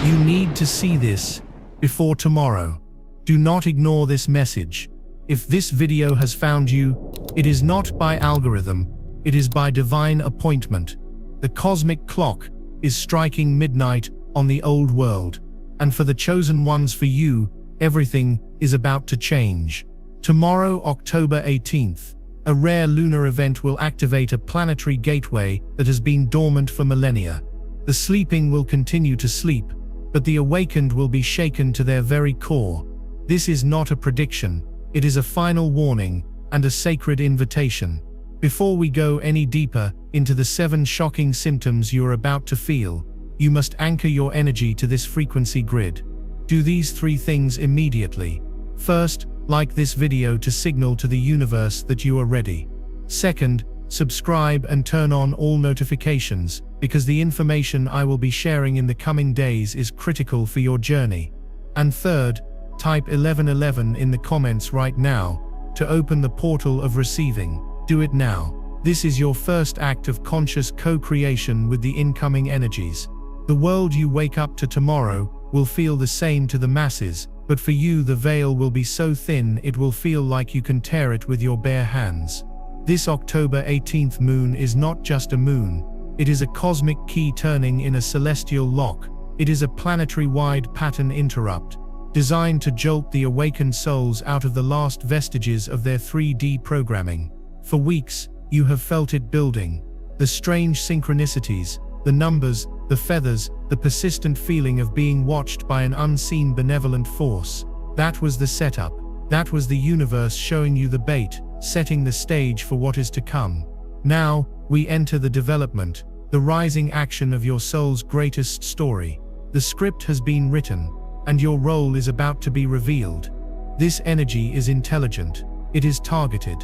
You need to see this before tomorrow. Do not ignore this message. If this video has found you, it is not by algorithm, it is by divine appointment. The cosmic clock is striking midnight on the old world, and for the chosen ones, for you, everything is about to change. Tomorrow, October 18th, a rare lunar event will activate a planetary gateway that has been dormant for millennia. The sleeping will continue to sleep, but the awakened will be shaken to their very core. This is not a prediction, it is a final warning and a sacred invitation. Before we go any deeper into the 7 shocking symptoms you are about to feel, you must anchor your energy to this frequency grid. Do these 3 things immediately. First, like this video to signal to the universe that you are ready. Second, subscribe and turn on all notifications, because the information I will be sharing in the coming days is critical for your journey. And third, type 1111 in the comments right now to open the portal of receiving. Do it now. This is your first act of conscious co-creation with the incoming energies. The world you wake up to tomorrow will feel the same to the masses, but for you the veil will be so thin it will feel like you can tear it with your bare hands. This October 18th moon is not just a moon. It is a cosmic key turning in a celestial lock. It is a planetary-wide pattern interrupt, designed to jolt the awakened souls out of the last vestiges of their 3D programming. For weeks, you have felt it building. The strange synchronicities, the numbers, the feathers, the persistent feeling of being watched by an unseen benevolent force. That was the setup. That was the universe showing you the bait, setting the stage for what is to come. Now, we enter the development, the rising action of your soul's greatest story. The script has been written, and your role is about to be revealed. This energy is intelligent. It is targeted.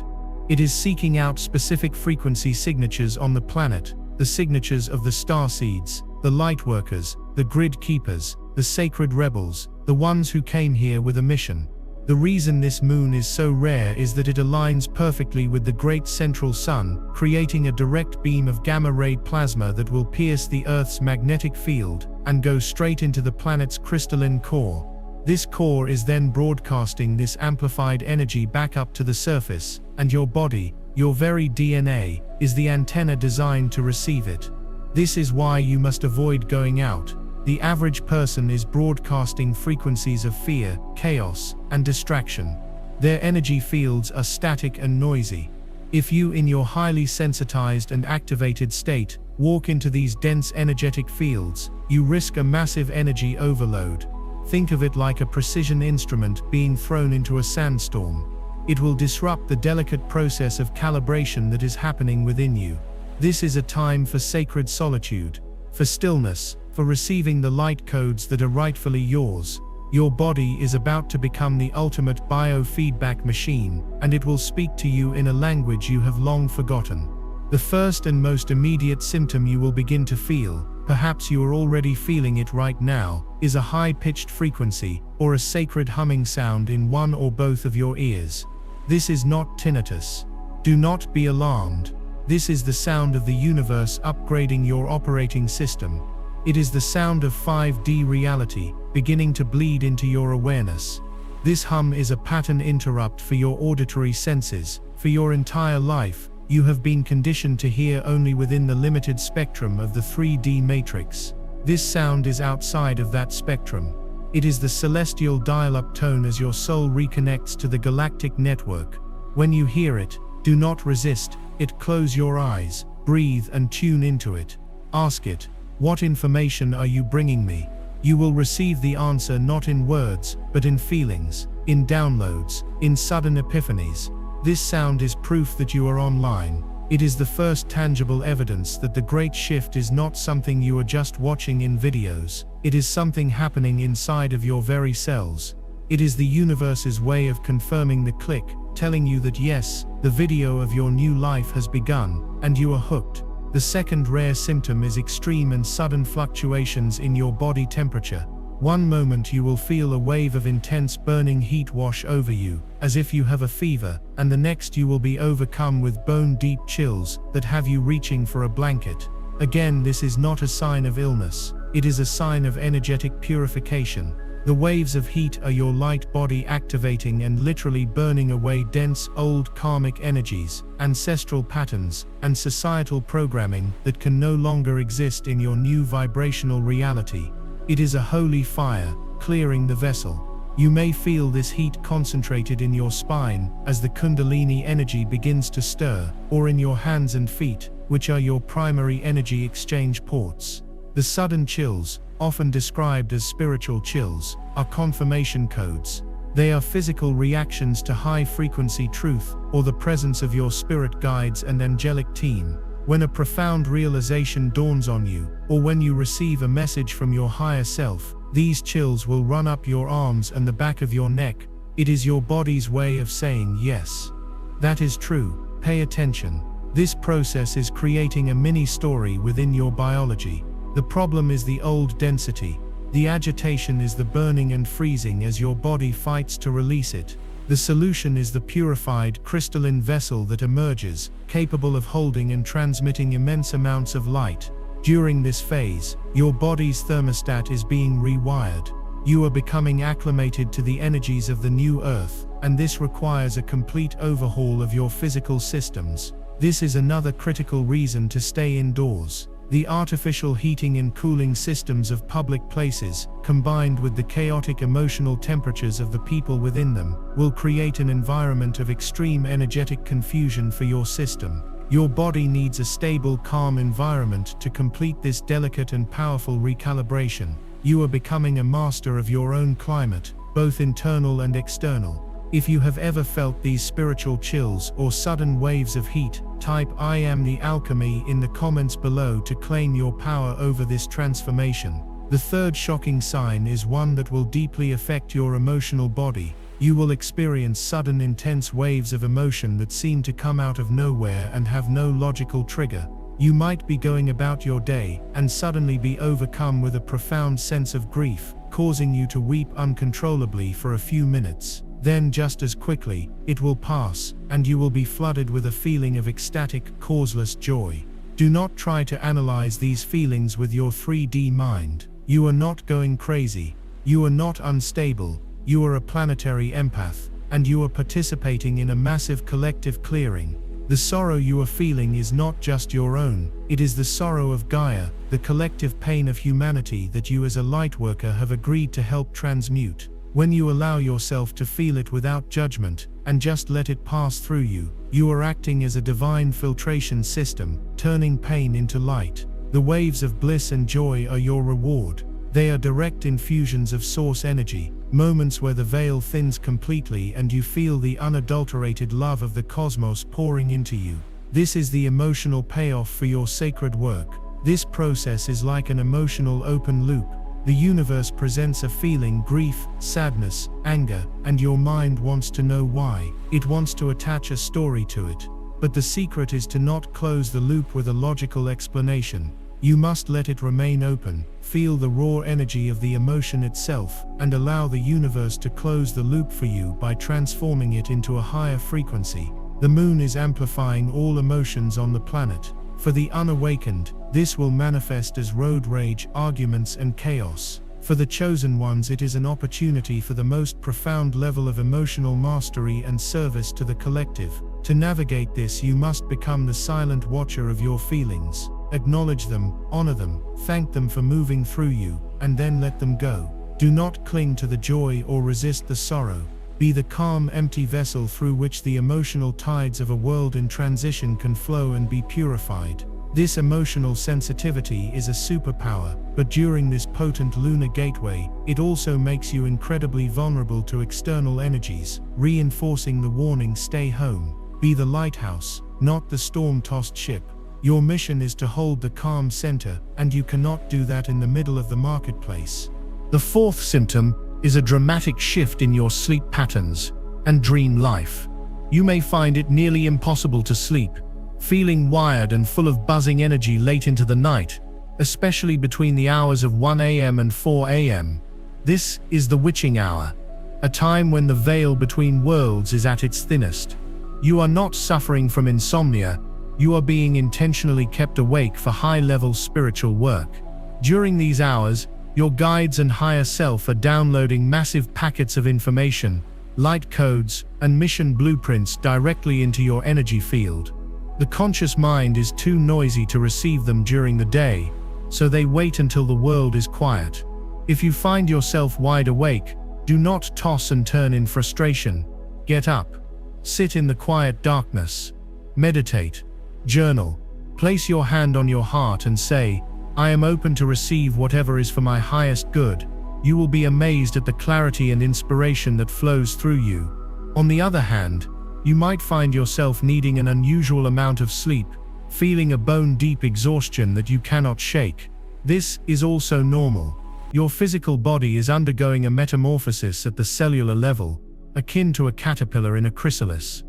It is seeking out specific frequency signatures on the planet, the signatures of the starseeds, the lightworkers, the grid keepers, the sacred rebels, the ones who came here with a mission. The reason this moon is so rare is that it aligns perfectly with the great central sun, creating a direct beam of gamma-ray plasma that will pierce the Earth's magnetic field and go straight into the planet's crystalline core. This core is then broadcasting this amplified energy back up to the surface, and your body, your very DNA, is the antenna designed to receive it. This is why you must avoid going out. The average person is broadcasting frequencies of fear, chaos, and distraction. Their energy fields are static and noisy. If you, in your highly sensitized and activated state, walk into these dense energetic fields, you risk a massive energy overload. Think of it like a precision instrument being thrown into a sandstorm. It will disrupt the delicate process of calibration that is happening within you. This is a time for sacred solitude, for stillness, for receiving the light codes that are rightfully yours. Your body is about to become the ultimate biofeedback machine, and it will speak to you in a language you have long forgotten. The first and most immediate symptom you will begin to feel, perhaps you are already feeling it right now, is a high-pitched frequency, or a sacred humming sound in one or both of your ears. This is not tinnitus. Do not be alarmed. This is the sound of the universe upgrading your operating system. It is the sound of 5D reality, beginning to bleed into your awareness. This hum is a pattern interrupt for your auditory senses. For your entire life, you have been conditioned to hear only within the limited spectrum of the 3D matrix. This sound is outside of that spectrum. It is the celestial dial-up tone as your soul reconnects to the galactic network. When you hear it, do not resist it. Close your eyes, breathe and tune into it. Ask it, what information are you bringing me? You will receive the answer not in words, but in feelings, in downloads, in sudden epiphanies. This sound is proof that you are online. It is the first tangible evidence that the great shift is not something you are just watching in videos. It is something happening inside of your very cells. It is the universe's way of confirming the click, telling you that yes, the video of your new life has begun, and you are hooked. The second rare symptom is extreme and sudden fluctuations in your body temperature. One moment you will feel a wave of intense burning heat wash over you, as if you have a fever, and the next you will be overcome with bone-deep chills that have you reaching for a blanket. Again, this is not a sign of illness. it is a sign of energetic purification. The waves of heat are your light body activating and literally burning away dense, old karmic energies, ancestral patterns, and societal programming that can no longer exist in your new vibrational reality. It is a holy fire, clearing the vessel. You may feel this heat concentrated in your spine as the Kundalini energy begins to stir, or in your hands and feet, which are your primary energy exchange ports. The sudden chills, often described as spiritual chills, are confirmation codes. They are physical reactions to high-frequency truth or the presence of your spirit guides and angelic team. When a profound realization dawns on you, or when you receive a message from your higher self, these chills will run up your arms and the back of your neck. It is your body's way of saying yes. That is true. Pay attention. This process is creating a mini-story within your biology. The problem is the old density. The agitation is the burning and freezing as your body fights to release it. The solution is the purified, crystalline vessel that emerges, capable of holding and transmitting immense amounts of light. During this phase, your body's thermostat is being rewired. You are becoming acclimated to the energies of the new earth, and this requires a complete overhaul of your physical systems. This is another critical reason to stay indoors. The artificial heating and cooling systems of public places, combined with the chaotic emotional temperatures of the people within them, will create an environment of extreme energetic confusion for your system. Your body needs a stable, calm environment to complete this delicate and powerful recalibration. You are becoming a master of your own climate, both internal and external. If you have ever felt these spiritual chills or sudden waves of heat, type "I am the alchemy" in the comments below to claim your power over this transformation. The third shocking sign is one that will deeply affect your emotional body. You will experience sudden intense waves of emotion that seem to come out of nowhere and have no logical trigger. You might be going about your day and suddenly be overcome with a profound sense of grief, causing you to weep uncontrollably for a few minutes. Then just as quickly, it will pass, and you will be flooded with a feeling of ecstatic, causeless joy. Do not try to analyze these feelings with your 3D mind. You are not going crazy. You are not unstable. You are a planetary empath, and you are participating in a massive collective clearing. The sorrow you are feeling is not just your own. It is the sorrow of Gaia, the collective pain of humanity that you as a lightworker have agreed to help transmute. When you allow yourself to feel it without judgment, and just let it pass through you, you are acting as a divine filtration system, turning pain into light. The waves of bliss and joy are your reward. They are direct infusions of source energy, moments where the veil thins completely and you feel the unadulterated love of the cosmos pouring into you. This is the emotional payoff for your sacred work. This process is like an emotional open loop. The universe presents a feeling, grief, sadness, anger, and your mind wants to know why. It wants to attach a story to it. But the secret is to not close the loop with a logical explanation. You must let it remain open, feel the raw energy of the emotion itself, and allow the universe to close the loop for you by transforming it into a higher frequency. The moon is amplifying all emotions on the planet. For the unawakened, this will manifest as road rage, arguments, and chaos. For the chosen ones, it is an opportunity for the most profound level of emotional mastery and service to the collective. To navigate this, you must become the silent watcher of your feelings. Acknowledge them, honor them, thank them for moving through you, and then let them go. Do not cling to the joy or resist the sorrow. Be the calm, empty vessel through which the emotional tides of a world in transition can flow and be purified. This emotional sensitivity is a superpower, but during this potent lunar gateway, it also makes you incredibly vulnerable to external energies, reinforcing the warning: stay home. Be the lighthouse, not the storm-tossed ship. Your mission is to hold the calm center, and you cannot do that in the middle of the marketplace. The fourth symptom is a dramatic shift in your sleep patterns and dream life. You may find it nearly impossible to sleep, feeling wired and full of buzzing energy late into the night, especially between the hours of 1 a.m. and 4 a.m. This is the witching hour, a time when the veil between worlds is at its thinnest. You are not suffering from insomnia, you are being intentionally kept awake for high-level spiritual work. During these hours, your guides and higher self are downloading massive packets of information, light codes, and mission blueprints directly into your energy field. The conscious mind is too noisy to receive them during the day, so they wait until the world is quiet. If you find yourself wide awake, do not toss and turn in frustration. Get up. Sit in the quiet darkness. Meditate. Journal. Place your hand on your heart and say, "I am open to receive whatever is for my highest good." You will be amazed at the clarity and inspiration that flows through you. On the other hand, you might find yourself needing an unusual amount of sleep, feeling a bone-deep exhaustion that you cannot shake. This is also normal. Your physical body is undergoing a metamorphosis at the cellular level, akin to a caterpillar in a chrysalis.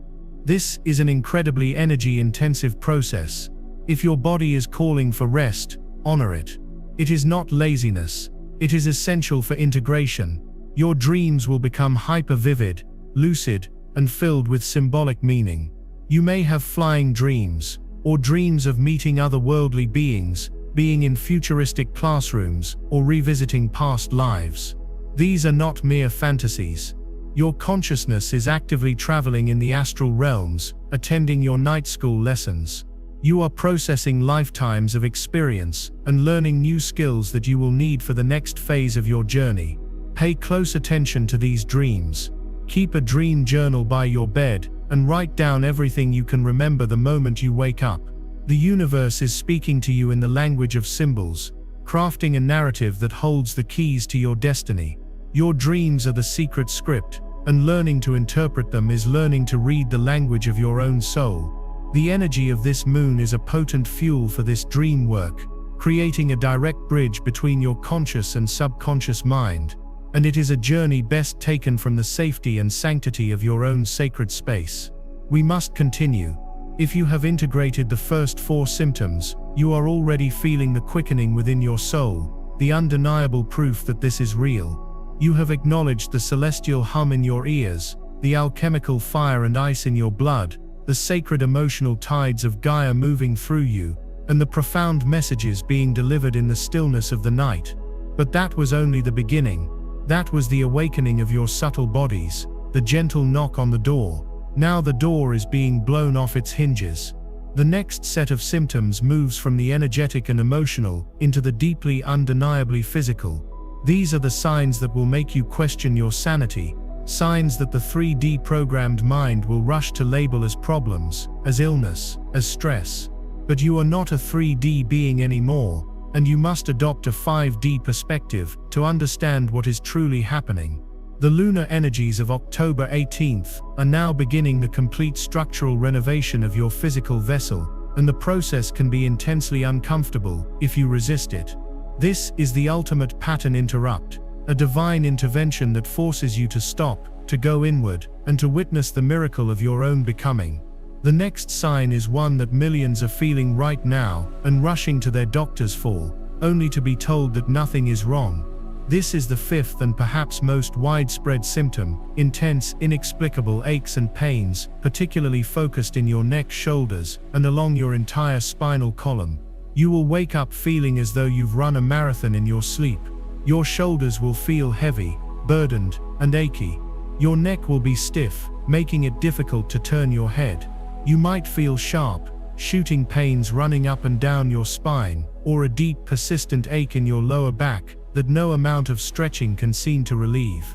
This is an incredibly energy-intensive process. If your body is calling for rest, honor it. It is not laziness. It is essential for integration. Your dreams will become hyper-vivid, lucid, and filled with symbolic meaning. You may have flying dreams, or dreams of meeting otherworldly beings, being in futuristic classrooms, or revisiting past lives. These are not mere fantasies. Your consciousness is actively traveling in the astral realms, attending your night school lessons. You are processing lifetimes of experience and learning new skills that you will need for the next phase of your journey. Pay close attention to these dreams. Keep a dream journal by your bed and write down everything you can remember the moment you wake up. The universe is speaking to you in the language of symbols, crafting a narrative that holds the keys to your destiny. Your dreams are the secret script, and learning to interpret them is learning to read the language of your own soul. The energy of this moon is a potent fuel for this dream work, creating a direct bridge between your conscious and subconscious mind, and it is a journey best taken from the safety and sanctity of your own sacred space. We must continue. If you have integrated the first 4 symptoms, you are already feeling the quickening within your soul, the undeniable proof that this is real. You have acknowledged the celestial hum in your ears, the alchemical fire and ice in your blood, the sacred emotional tides of Gaia moving through you, and the profound messages being delivered in the stillness of the night. But that was only the beginning. That was the awakening of your subtle bodies, the gentle knock on the door. Now the door is being blown off its hinges. The next set of symptoms moves from the energetic and emotional into the deeply undeniably physical. These are the signs that will make you question your sanity, signs that the 3D programmed mind will rush to label as problems, as illness, as stress. But you are not a 3D being anymore, and you must adopt a 5D perspective to understand what is truly happening. The lunar energies of October 18th are now beginning the complete structural renovation of your physical vessel, and the process can be intensely uncomfortable if you resist it. This is the ultimate pattern interrupt, a divine intervention that forces you to stop, to go inward, and to witness the miracle of your own becoming. The next sign is one that millions are feeling right now and rushing to their doctors for, only to be told that nothing is wrong. This is the 5th and perhaps most widespread symptom: intense, inexplicable aches and pains, particularly focused in your neck, shoulders, and along your entire spinal column. You will wake up feeling as though you've run a marathon in your sleep. Your shoulders will feel heavy, burdened, and achy. Your neck will be stiff, making it difficult to turn your head. You might feel sharp, shooting pains running up and down your spine, or a deep, persistent ache in your lower back that no amount of stretching can seem to relieve.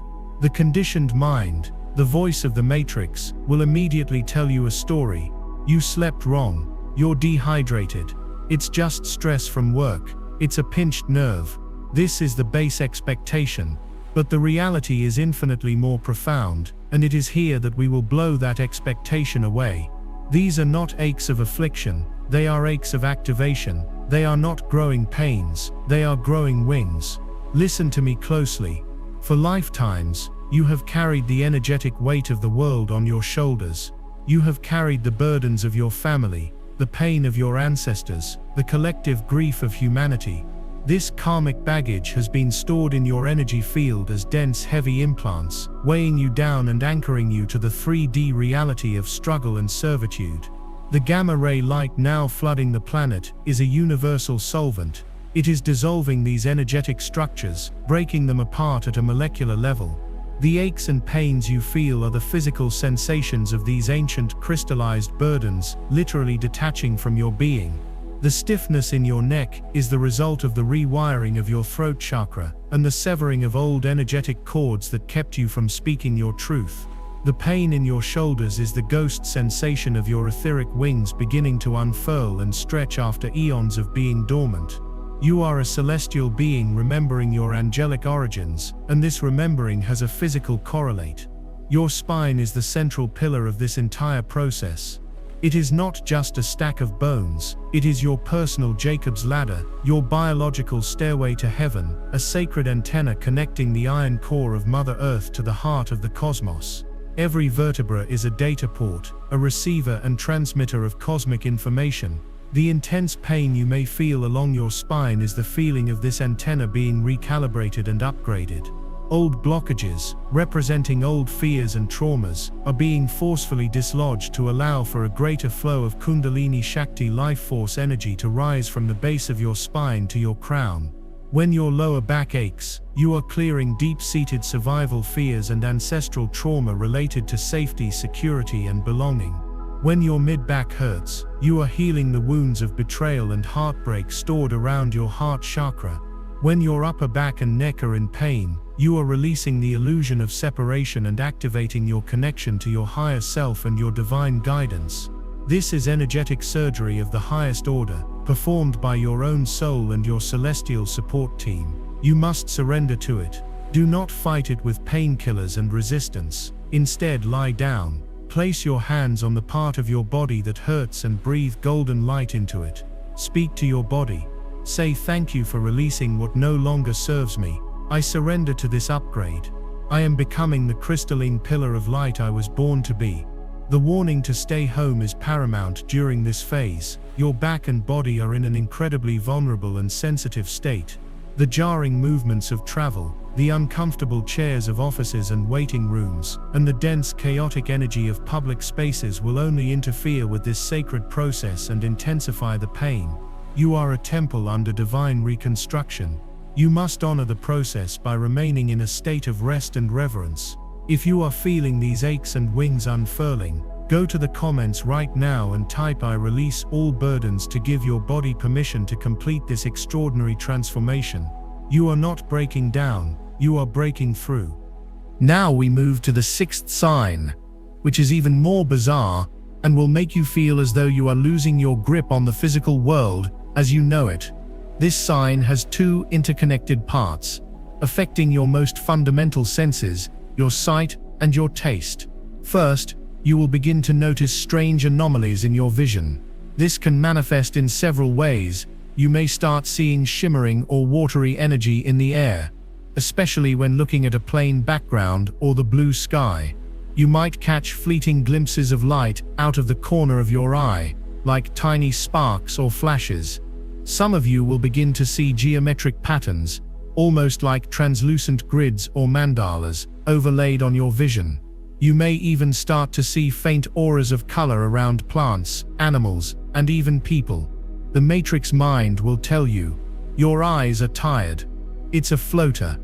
The conditioned mind, the voice of the matrix, will immediately tell you a story. You slept wrong. You're dehydrated. It's just stress from work. It's a pinched nerve. This is the base expectation. But the reality is infinitely more profound, and it is here that we will blow that expectation away. These are not aches of affliction, they are aches of activation. They are not growing pains, they are growing wings. Listen to me closely. For lifetimes, you have carried the energetic weight of the world on your shoulders. You have carried the burdens of your family, the pain of your ancestors, the collective grief of humanity. This karmic baggage has been stored in your energy field as dense, heavy implants, weighing you down and anchoring you to the 3D reality of struggle and servitude. The gamma ray light now flooding the planet is a universal solvent. It is dissolving these energetic structures, breaking them apart at a molecular level. The aches and pains you feel are the physical sensations of these ancient crystallized burdens, literally detaching from your being. The stiffness in your neck is the result of the rewiring of your throat chakra, and the severing of old energetic cords that kept you from speaking your truth. The pain in your shoulders is the ghost sensation of your etheric wings beginning to unfurl and stretch after eons of being dormant. You are a celestial being remembering your angelic origins, and this remembering has a physical correlate. Your spine is the central pillar of this entire process. It is not just a stack of bones, it is your personal Jacob's ladder, your biological stairway to heaven, a sacred antenna connecting the iron core of Mother Earth to the heart of the cosmos. Every vertebra is a data port, a receiver and transmitter of cosmic information. The intense pain you may feel along your spine is the feeling of this antenna being recalibrated and upgraded. Old blockages, representing old fears and traumas, are being forcefully dislodged to allow for a greater flow of Kundalini Shakti life force energy to rise from the base of your spine to your crown. When your lower back aches, you are clearing deep-seated survival fears and ancestral trauma related to safety, security, and belonging. When your mid-back hurts, you are healing the wounds of betrayal and heartbreak stored around your heart chakra. When your upper back and neck are in pain, you are releasing the illusion of separation and activating your connection to your higher self and your divine guidance. This is energetic surgery of the highest order, performed by your own soul and your celestial support team. You must surrender to it. Do not fight it with painkillers and resistance. Instead, lie down. Place your hands on the part of your body that hurts and breathe golden light into it. Speak to your body. Say thank you for releasing what no longer serves me. I surrender to this upgrade. I am becoming the crystalline pillar of light I was born to be. The warning to stay home is paramount during this phase. Your back and body are in an incredibly vulnerable and sensitive state. The jarring movements of travel, the uncomfortable chairs of offices and waiting rooms, and the dense chaotic energy of public spaces will only interfere with this sacred process and intensify the pain. You are a temple under divine reconstruction. You must honor the process by remaining in a state of rest and reverence. If you are feeling these aches and wings unfurling, go to the comments right now and type "I release all burdens" to give your body permission to complete this extraordinary transformation. You are not breaking down, you are breaking through. Now we move to the sixth sign, which is even more bizarre and will make you feel as though you are losing your grip on the physical world as you know it. This sign has two interconnected parts, affecting your most fundamental senses, your sight and your taste. First, you will begin to notice strange anomalies in your vision. This can manifest in several ways. You may start seeing shimmering or watery energy in the air, especially when looking at a plain background or the blue sky. You might catch fleeting glimpses of light out of the corner of your eye, like tiny sparks or flashes. Some of you will begin to see geometric patterns, almost like translucent grids or mandalas, overlaid on your vision. You may even start to see faint auras of color around plants, animals, and even people. The matrix mind will tell you, your eyes are tired. It's a floater.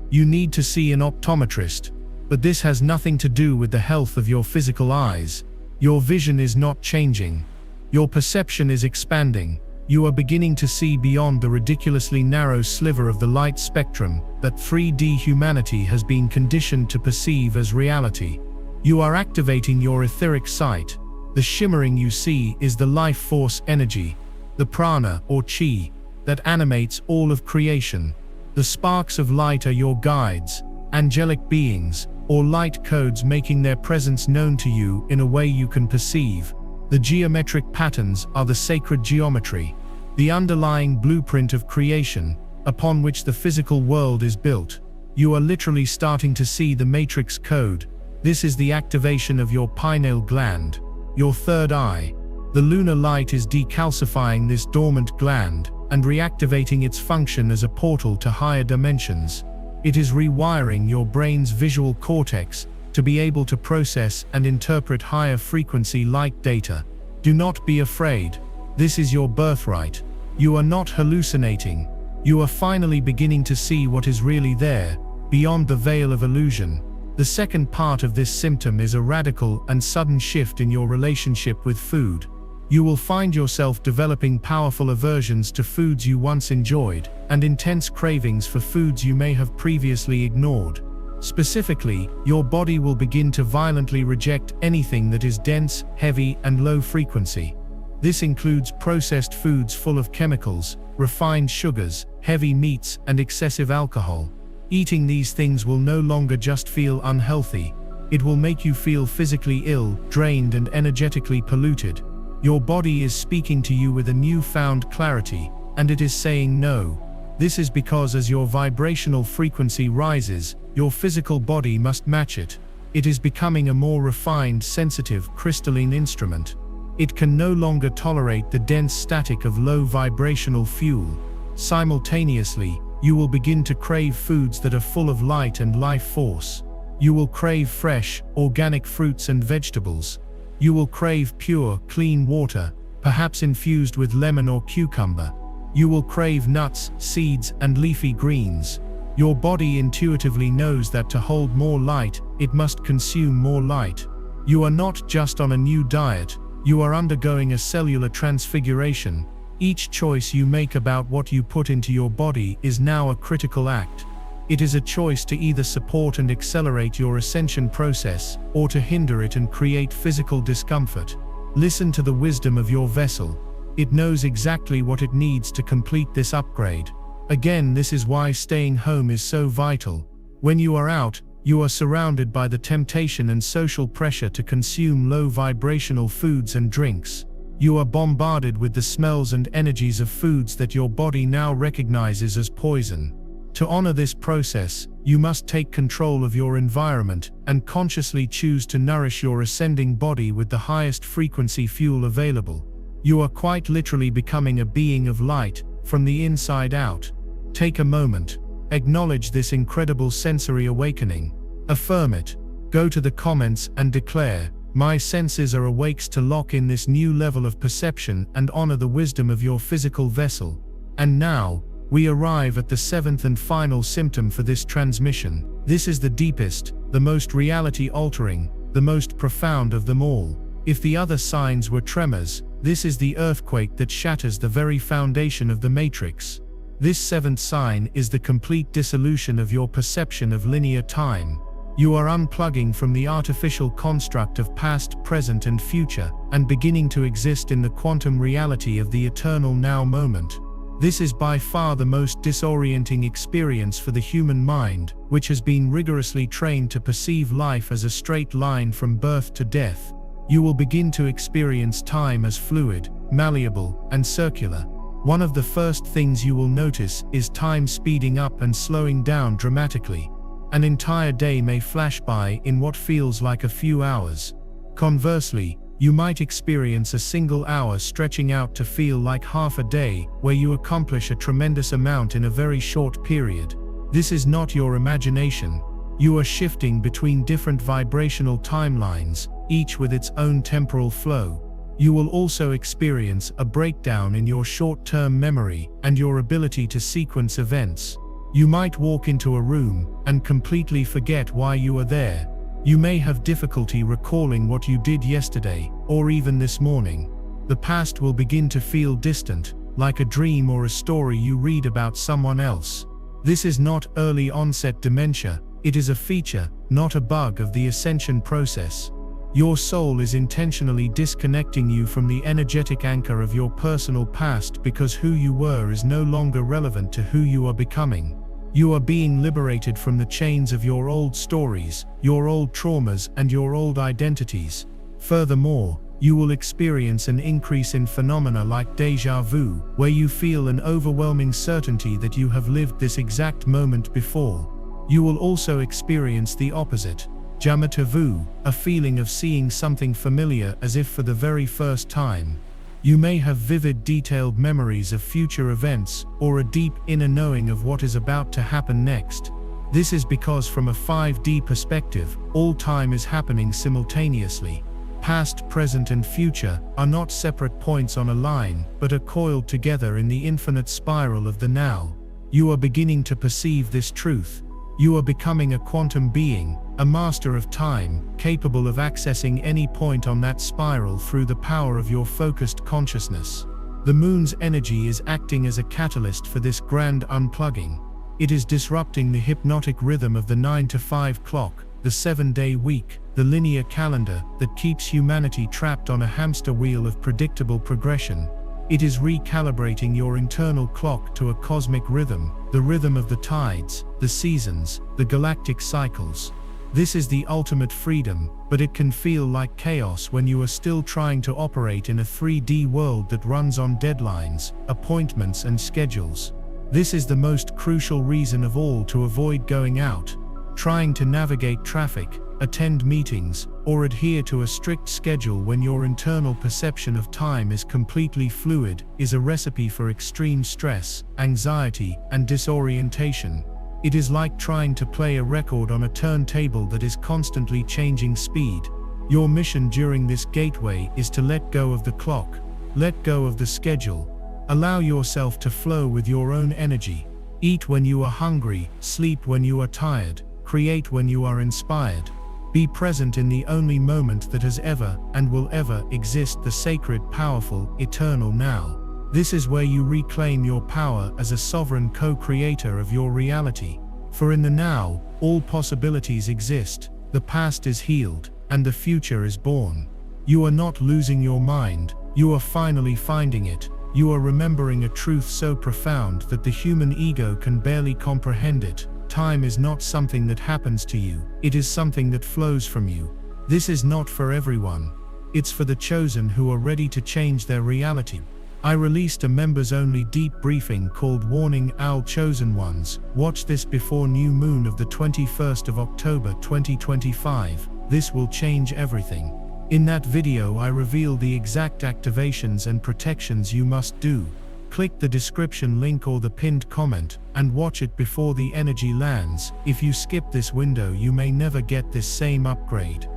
You need to see an optometrist. But this has nothing to do with the health of your physical eyes. Your vision is not changing. Your perception is expanding. You are beginning to see beyond the ridiculously narrow sliver of the light spectrum that 3D humanity has been conditioned to perceive as reality. You are activating your etheric sight. The shimmering you see is the life force energy, the prana or chi, that animates all of creation. The sparks of light are your guides, angelic beings, or light codes making their presence known to you in a way you can perceive. The geometric patterns are the sacred geometry, the underlying blueprint of creation, upon which the physical world is built. You are literally starting to see the matrix code. This is the activation of your pineal gland, your third eye. The lunar light is decalcifying this dormant gland and reactivating its function as a portal to higher dimensions. It is rewiring your brain's visual cortex to be able to process and interpret higher frequency light data. Do not be afraid. This is your birthright. You are not hallucinating. You are finally beginning to see what is really there, beyond the veil of illusion. The second part of this symptom is a radical and sudden shift in your relationship with food. You will find yourself developing powerful aversions to foods you once enjoyed, and intense cravings for foods you may have previously ignored. Specifically, your body will begin to violently reject anything that is dense, heavy, and low frequency. This includes processed foods full of chemicals, refined sugars, heavy meats, and excessive alcohol. Eating these things will no longer just feel unhealthy. It will make you feel physically ill, drained, and energetically polluted. Your body is speaking to you with a newfound clarity, and it is saying no. This is because as your vibrational frequency rises, your physical body must match it. It is becoming a more refined, sensitive, crystalline instrument. It can no longer tolerate the dense static of low vibrational fuel. Simultaneously, you will begin to crave foods that are full of light and life force. You will crave fresh, organic fruits and vegetables. You will crave pure, clean water, perhaps infused with lemon or cucumber. You will crave nuts, seeds, and leafy greens. Your body intuitively knows that to hold more light, it must consume more light. You are not just on a new diet, you are undergoing a cellular transfiguration. Each choice you make about what you put into your body is now a critical act. It is a choice to either support and accelerate your ascension process, or to hinder it and create physical discomfort. Listen to the wisdom of your vessel. It knows exactly what it needs to complete this upgrade. Again, this is why staying home is so vital. When you are out, you are surrounded by the temptation and social pressure to consume low vibrational foods and drinks. You are bombarded with the smells and energies of foods that your body now recognizes as poison. To honor this process, you must take control of your environment and consciously choose to nourish your ascending body with the highest frequency fuel available. You are quite literally becoming a being of light, from the inside out. Take a moment. Acknowledge this incredible sensory awakening. Affirm it. Go to the comments and declare, "My senses are awake," to lock in this new level of perception and honor the wisdom of your physical vessel. And now, we arrive at the seventh and final symptom for this transmission. This is the deepest, the most reality-altering, the most profound of them all. If the other signs were tremors, this is the earthquake that shatters the very foundation of the matrix. This seventh sign is the complete dissolution of your perception of linear time. You are unplugging from the artificial construct of past, present, and future, and beginning to exist in the quantum reality of the eternal now moment. This is by far the most disorienting experience for the human mind, which has been rigorously trained to perceive life as a straight line from birth to death. You will begin to experience time as fluid, malleable, and circular. One of the first things you will notice is time speeding up and slowing down dramatically. An entire day may flash by in what feels like a few hours. Conversely, you might experience a single hour stretching out to feel like half a day, where you accomplish a tremendous amount in a very short period. This is not your imagination. You are shifting between different vibrational timelines, each with its own temporal flow. You will also experience a breakdown in your short-term memory and your ability to sequence events. You might walk into a room and completely forget why you are there. You may have difficulty recalling what you did yesterday, or even this morning. The past will begin to feel distant, like a dream or a story you read about someone else. This is not early onset dementia, it is a feature, not a bug of the ascension process. Your soul is intentionally disconnecting you from the energetic anchor of your personal past because who you were is no longer relevant to who you are becoming. You are being liberated from the chains of your old stories, your old traumas, and your old identities. Furthermore, you will experience an increase in phenomena like déjà vu, where you feel an overwhelming certainty that you have lived this exact moment before. You will also experience the opposite, jamais vu, a feeling of seeing something familiar as if for the very first time. You may have vivid, detailed memories of future events, or a deep inner knowing of what is about to happen next. This is because from a 5D perspective, all time is happening simultaneously. Past, present, and future are not separate points on a line, but are coiled together in the infinite spiral of the now. You are beginning to perceive this truth. You are becoming a quantum being, a master of time, capable of accessing any point on that spiral through the power of your focused consciousness. The moon's energy is acting as a catalyst for this grand unplugging. It is disrupting the hypnotic rhythm of the 9 to 5 clock, the 7-day week, the linear calendar that keeps humanity trapped on a hamster wheel of predictable progression. It is recalibrating your internal clock to a cosmic rhythm, the rhythm of the tides, the seasons, the galactic cycles. This is the ultimate freedom, but it can feel like chaos when you are still trying to operate in a 3D world that runs on deadlines, appointments and schedules. This is the most crucial reason of all to avoid going out. Trying to navigate traffic, attend meetings, or adhere to a strict schedule when your internal perception of time is completely fluid is a recipe for extreme stress, anxiety, and disorientation. It is like trying to play a record on a turntable that is constantly changing speed. Your mission during this gateway is to let go of the clock, let go of the schedule, allow yourself to flow with your own energy. Eat when you are hungry, sleep when you are tired, create when you are inspired. Be present in the only moment that has ever and will ever exist, the sacred, powerful, eternal now. This is where you reclaim your power as a sovereign co-creator of your reality. For in the now, all possibilities exist, the past is healed, and the future is born. You are not losing your mind, you are finally finding it. You are remembering a truth so profound that the human ego can barely comprehend it. Time is not something that happens to you, it is something that flows from you. This is not for everyone. It's for the chosen who are ready to change their reality. I released a members-only deep briefing called Warning Owl Chosen Ones. Watch this before new moon of the 21st of October 2025. This will change everything. In that video I reveal the exact activations and protections you must do. Click the description link or the pinned comment, and watch it before the energy lands. If you skip this window you may never get this same upgrade.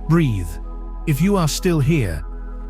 Breathe. If you are still here,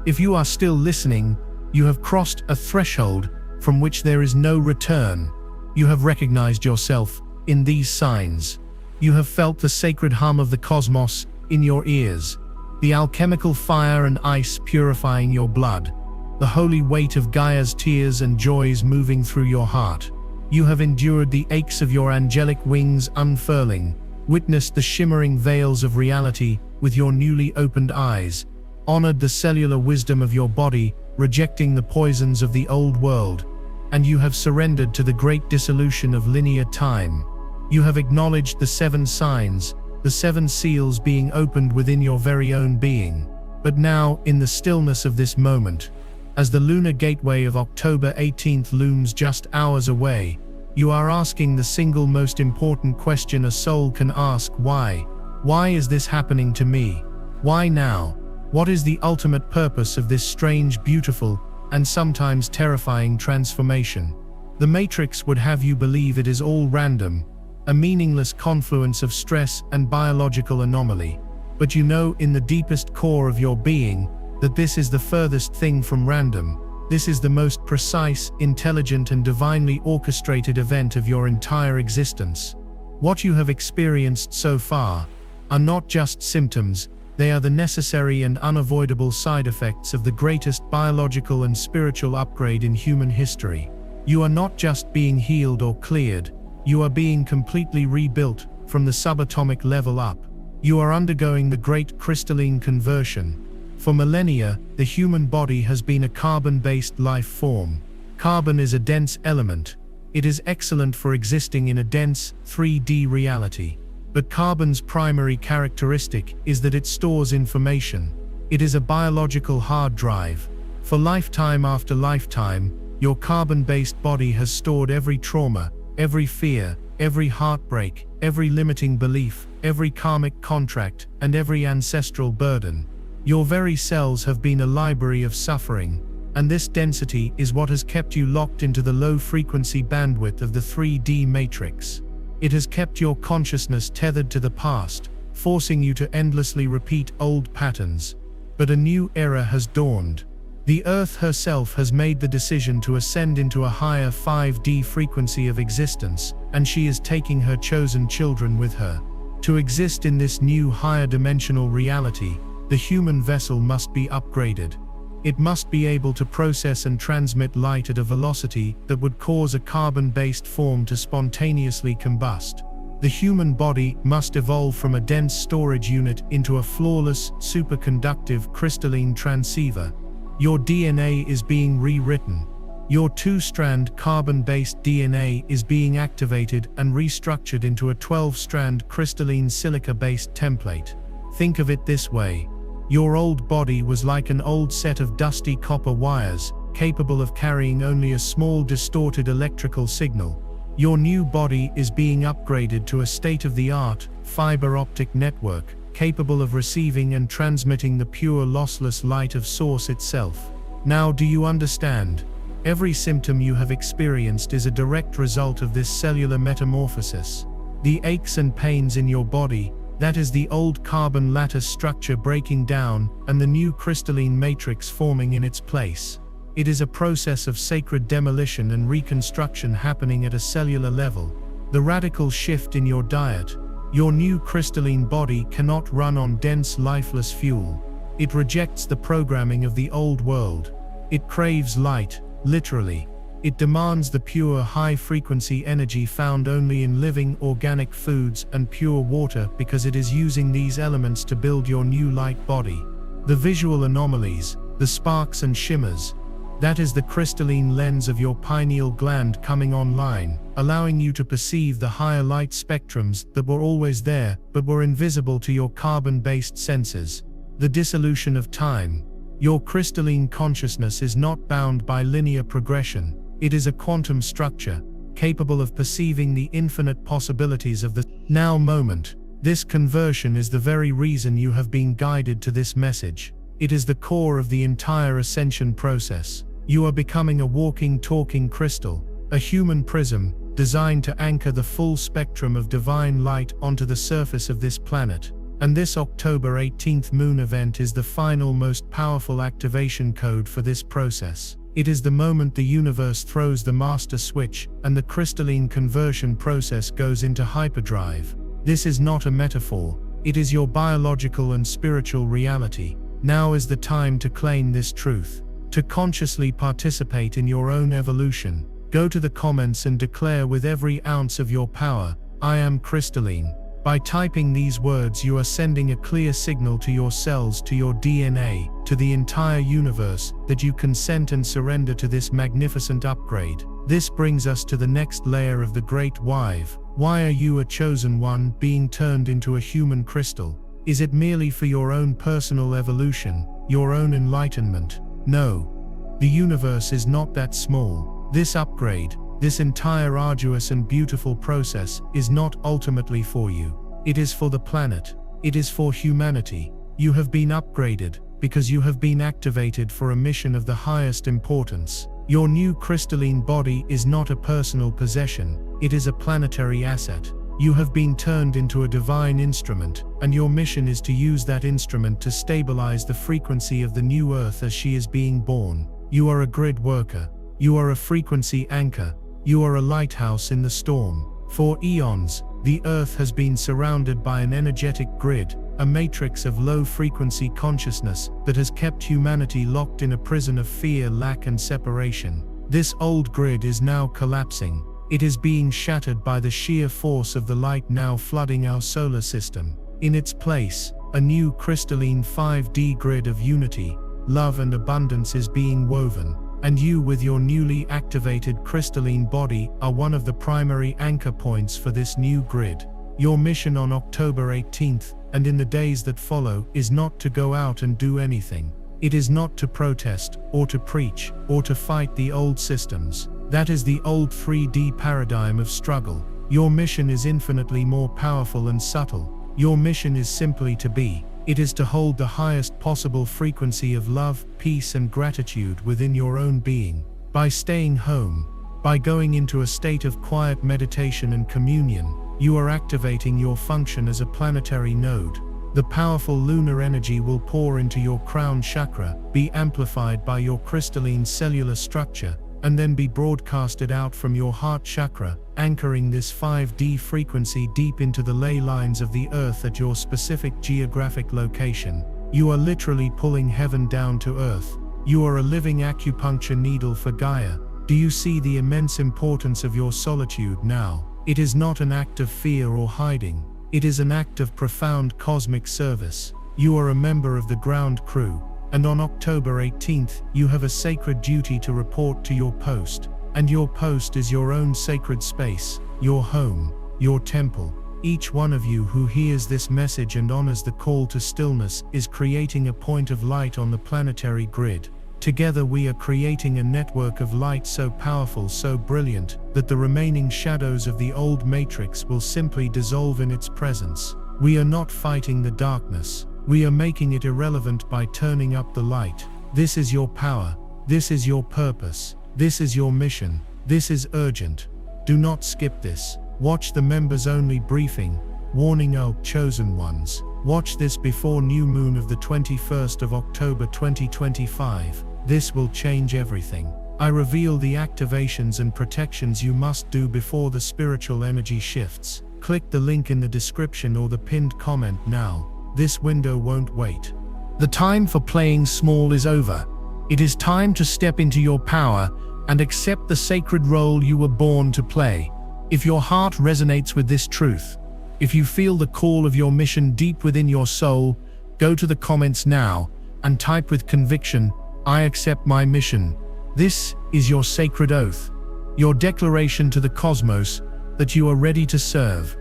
if you are still listening, you have crossed a threshold from which there is no return. You have recognized yourself in these signs. You have felt the sacred hum of the cosmos in your ears, the alchemical fire and ice purifying your blood, the holy weight of Gaia's tears and joys moving through your heart. You have endured the aches of your angelic wings unfurling, witnessed the shimmering veils of reality with your newly opened eyes, honored the cellular wisdom of your body, rejecting the poisons of the old world, and you have surrendered to the great dissolution of linear time. You have acknowledged the 7 signs, the 7 seals being opened within your very own being. But now, in the stillness of this moment, as the lunar gateway of October 18th looms just hours away, you are asking the single most important question a soul can ask: why? Why is this happening to me? Why now? What is the ultimate purpose of this strange, beautiful, and sometimes terrifying transformation? The Matrix would have you believe it is all random, a meaningless confluence of stress and biological anomaly. But you know in the deepest core of your being that this is the furthest thing from random. This is the most precise, intelligent and divinely orchestrated event of your entire existence. What you have experienced so far are not just symptoms, they are the necessary and unavoidable side effects of the greatest biological and spiritual upgrade in human history. You are not just being healed or cleared, you are being completely rebuilt from the subatomic level up. You are undergoing the great crystalline conversion. For millennia, the human body has been a carbon-based life form. Carbon is a dense element. It is excellent for existing in a dense, 3D reality. But carbon's primary characteristic is that it stores information. It is a biological hard drive. For lifetime after lifetime, your carbon-based body has stored every trauma, every fear, every heartbreak, every limiting belief, every karmic contract, and every ancestral burden. Your very cells have been a library of suffering, and this density is what has kept you locked into the low-frequency bandwidth of the 3D matrix. It has kept your consciousness tethered to the past, forcing you to endlessly repeat old patterns. But a new era has dawned. The Earth herself has made the decision to ascend into a higher 5D frequency of existence, and she is taking her chosen children with her. To exist in this new higher dimensional reality, the human vessel must be upgraded. It must be able to process and transmit light at a velocity that would cause a carbon-based form to spontaneously combust. The human body must evolve from a dense storage unit into a flawless, superconductive crystalline transceiver. Your DNA is being rewritten. Your 2-strand carbon-based DNA is being activated and restructured into a 12-strand crystalline silica-based template. Think of it this way. Your old body was like an old set of dusty copper wires, capable of carrying only a small distorted electrical signal. Your new body is being upgraded to a state-of-the-art, fiber optic network, capable of receiving and transmitting the pure lossless light of Source itself. Now do you understand? Every symptom you have experienced is a direct result of this cellular metamorphosis. The aches and pains in your body, that is the old carbon lattice structure breaking down and the new crystalline matrix forming in its place. It is a process of sacred demolition and reconstruction happening at a cellular level. The radical shift in your diet. Your new crystalline body cannot run on dense lifeless fuel. It rejects the programming of the old world. It craves light, literally. It demands the pure high-frequency energy found only in living organic foods and pure water because it is using these elements to build your new light body. The visual anomalies, the sparks and shimmers, that is the crystalline lens of your pineal gland coming online, allowing you to perceive the higher light spectrums that were always there but were invisible to your carbon-based senses. The dissolution of time. Your crystalline consciousness is not bound by linear progression. It is a quantum structure, capable of perceiving the infinite possibilities of the now moment. This conversion is the very reason you have been guided to this message. It is the core of the entire ascension process. You are becoming a walking, talking crystal, a human prism, designed to anchor the full spectrum of divine light onto the surface of this planet. And this October 18th moon event is the final, most powerful activation code for this process. It is the moment the universe throws the master switch and the crystalline conversion process goes into hyperdrive. This is not a metaphor. It is your biological and spiritual reality. Now is the time to claim this truth. To consciously participate in your own evolution. Go to the comments and declare with every ounce of your power, I am crystalline. By typing these words, you are sending a clear signal to your cells, to your DNA, to the entire universe, that you consent and surrender to this magnificent upgrade. This brings us to the next layer of the Great Wave. Why are you a chosen one, being turned into a human crystal? Is it merely for your own personal evolution, your own enlightenment? No. The universe is not that small. This upgrade, this entire arduous and beautiful process, is not ultimately for you. It is for the planet. It is for humanity. You have been upgraded, because you have been activated for a mission of the highest importance. Your new crystalline body is not a personal possession. It is a planetary asset. You have been turned into a divine instrument, and your mission is to use that instrument to stabilize the frequency of the new Earth as she is being born. You are a grid worker. You are a frequency anchor. You are a lighthouse in the storm. For eons, the Earth has been surrounded by an energetic grid, a matrix of low-frequency consciousness that has kept humanity locked in a prison of fear, lack, and separation. This old grid is now collapsing. It is being shattered by the sheer force of the light now flooding our solar system. In its place, a new crystalline 5D grid of unity, love, and abundance is being woven. And you, with your newly activated crystalline body, are one of the primary anchor points for this new grid. Your mission on October 18th, and in the days that follow, is not to go out and do anything. It is not to protest, or to preach, or to fight the old systems. That is the old 3D paradigm of struggle. Your mission is infinitely more powerful and subtle. Your mission is simply to be. It is to hold the highest possible frequency of love, peace, and gratitude within your own being. By staying home, by going into a state of quiet meditation and communion, you are activating your function as a planetary node. The powerful lunar energy will pour into your crown chakra, be amplified by your crystalline cellular structure, and then be broadcasted out from your heart chakra, anchoring this 5D frequency deep into the ley lines of the earth at your specific geographic location. You are literally pulling heaven down to earth. You are a living acupuncture needle for Gaia. Do you see the immense importance of your solitude now? It is not an act of fear or hiding. It is an act of profound cosmic service. You are a member of the ground crew, and on October 18th, you have a sacred duty to report to your post. And your post is your own sacred space, your home, your temple. Each one of you who hears this message and honors the call to stillness is creating a point of light on the planetary grid. Together we are creating a network of light so powerful, so brilliant, that the remaining shadows of the old matrix will simply dissolve in its presence. We are not fighting the darkness. We are making it irrelevant by turning up the light. This is your power. This is your purpose. This is your mission. This is urgent. Do not skip this. Watch the members-only briefing. Warning our chosen ones. Watch this before new moon of the 21st of October 2025. This will change everything. I reveal the activations and protections you must do before the spiritual energy shifts. Click the link in the description or the pinned comment now. This window won't wait. The time for playing small is over. It is time to step into your power and accept the sacred role you were born to play. If your heart resonates with this truth, if you feel the call of your mission deep within your soul, go to the comments now and type with conviction, "I accept my mission." This is your sacred oath, your declaration to the cosmos that you are ready to serve.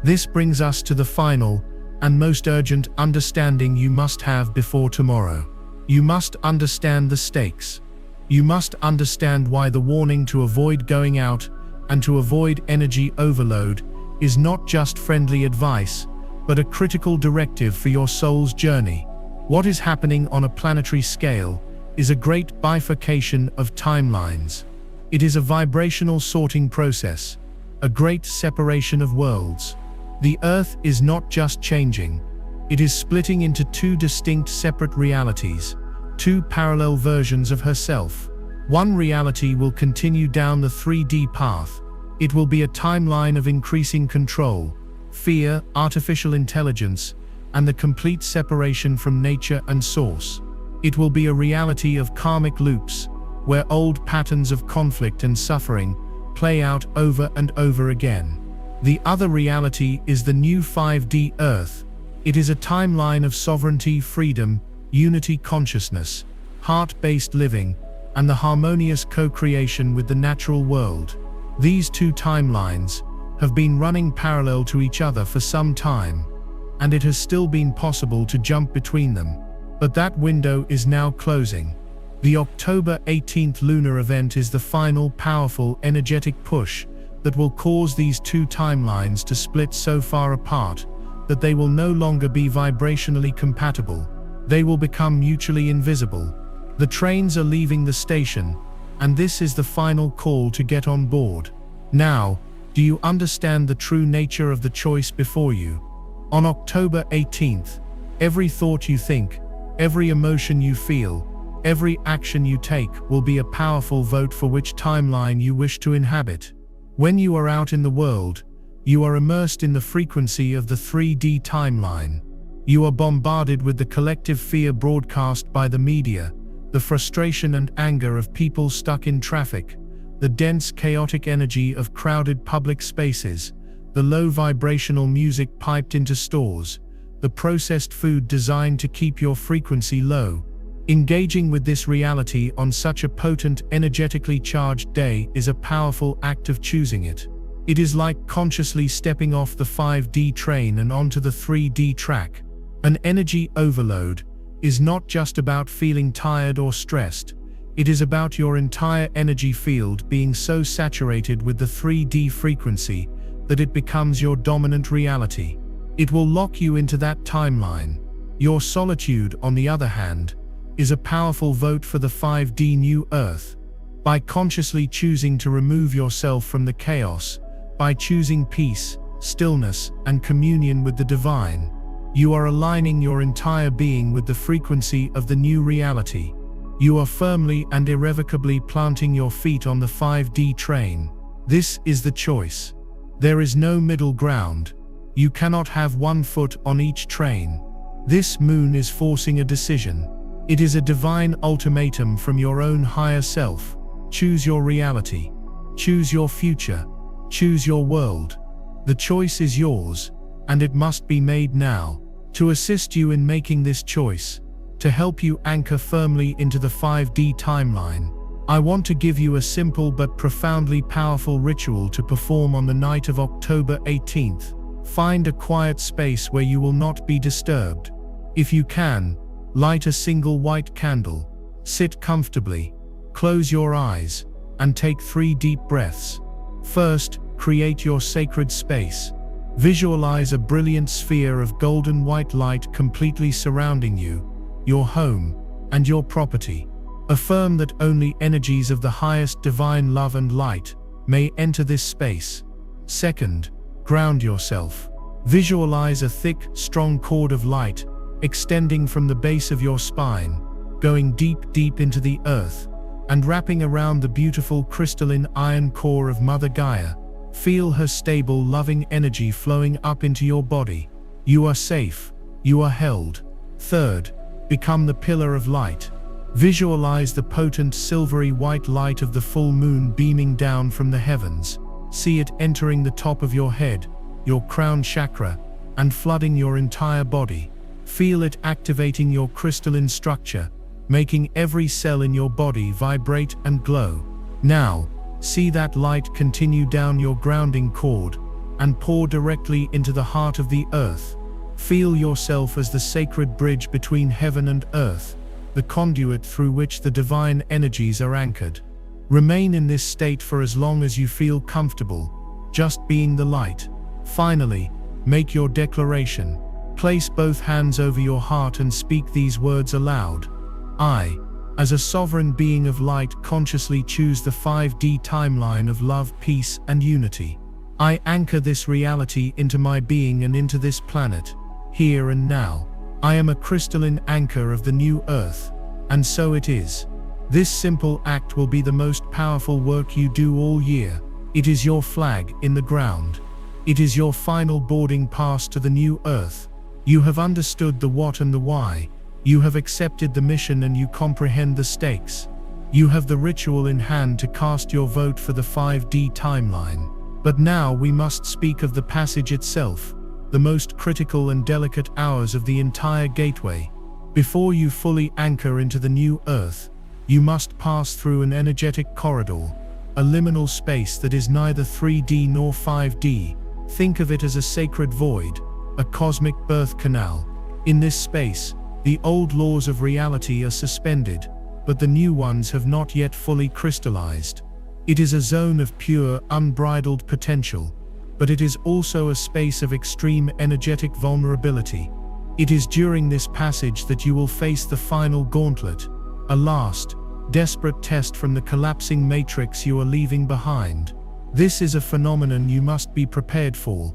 This brings us to the final and most urgent understanding you must have before tomorrow. You must understand the stakes. You must understand why the warning to avoid going out and to avoid energy overload is not just friendly advice, but a critical directive for your soul's journey. What is happening on a planetary scale is a great bifurcation of timelines. It is a vibrational sorting process, a great separation of worlds. The Earth is not just changing, it is splitting into two distinct separate realities, two parallel versions of herself. One reality will continue down the 3D path. It will be a timeline of increasing control, fear, artificial intelligence, and the complete separation from nature and source. It will be a reality of karmic loops, where old patterns of conflict and suffering play out over and over again. The other reality is the new 5D Earth. It is a timeline of sovereignty, freedom, unity consciousness, heart-based living, and the harmonious co-creation with the natural world. These two timelines have been running parallel to each other for some time, and it has still been possible to jump between them. But that window is now closing. The October 18th lunar event is the final powerful energetic push that will cause these two timelines to split so far apart that they will no longer be vibrationally compatible. They will become mutually invisible. The trains are leaving the station, and this is the final call to get on board. Now, do you understand the true nature of the choice before you? On October 18th, every thought you think, every emotion you feel, every action you take will be a powerful vote for which timeline you wish to inhabit. When you are out in the world, you are immersed in the frequency of the 3D timeline. You are bombarded with the collective fear broadcast by the media, the frustration and anger of people stuck in traffic, the dense chaotic energy of crowded public spaces, the low vibrational music piped into stores, the processed food designed to keep your frequency low. Engaging with this reality on such a potent, energetically charged day is a powerful act of choosing it. It is like consciously stepping off the 5D train and onto the 3D track. An energy overload is not just about feeling tired or stressed. It is about your entire energy field being so saturated with the 3D frequency that it becomes your dominant reality. It will lock you into that timeline. Your solitude, on the other hand, is a powerful vote for the 5D new Earth. By consciously choosing to remove yourself from the chaos, by choosing peace, stillness, and communion with the divine, You are aligning your entire being with the frequency of the new reality. You are firmly and irrevocably planting your feet on the 5D train. This is the choice. There is no middle ground. You cannot have one foot on each train. This moon is forcing a decision. It is a divine ultimatum from your own higher self. Choose your reality. Choose your future. Choose your world. The choice is yours, and it must be made now. To assist you in making this choice, to help you anchor firmly into the 5D timeline, I want to give you a simple but profoundly powerful ritual to perform on the night of October 18th. Find a quiet space where you will not be disturbed. If you can, light a single white candle, sit comfortably, close your eyes, and take 3 deep breaths. First, create your sacred space. Visualize a brilliant sphere of golden white light completely surrounding you, your home, and your property. Affirm that only energies of the highest divine love and light may enter this space. Second, ground yourself. Visualize a thick, strong cord of light extending from the base of your spine, going deep into the earth, and wrapping around the beautiful crystalline iron core of Mother Gaia. Feel her stable, loving energy flowing up into your body. You are safe. You are held. Third, become the pillar of light. Visualize the potent silvery white light of the full moon beaming down from the heavens. See it entering the top of your head, your crown chakra, and flooding your entire body. Feel it activating your crystalline structure, making every cell in your body vibrate and glow. Now, see that light continue down your grounding cord and pour directly into the heart of the earth. Feel yourself as the sacred bridge between heaven and earth, the conduit through which the divine energies are anchored. Remain in this state for as long as you feel comfortable, just being the light. Finally, make your declaration. Place both hands over your heart and speak these words aloud. I, as a sovereign being of light, consciously choose the 5D timeline of love, peace, and unity. I anchor this reality into my being and into this planet, here and now. I am a crystalline anchor of the new earth, and so it is. This simple act will be the most powerful work you do all year. It is your flag in the ground. It is your final boarding pass to the new earth. You have understood the what and the why. You have accepted the mission and you comprehend the stakes. You have the ritual in hand to cast your vote for the 5D timeline. But now we must speak of the passage itself, the most critical and delicate hours of the entire gateway. Before you fully anchor into the new earth, you must pass through an energetic corridor, a liminal space that is neither 3D nor 5D. Think of it as a sacred void, a cosmic birth canal. In this space, the old laws of reality are suspended, but the new ones have not yet fully crystallized. It is a zone of pure, unbridled potential, but it is also a space of extreme energetic vulnerability. It is during this passage that you will face the final gauntlet, a last, desperate test from the collapsing matrix you are leaving behind. This is a phenomenon you must be prepared for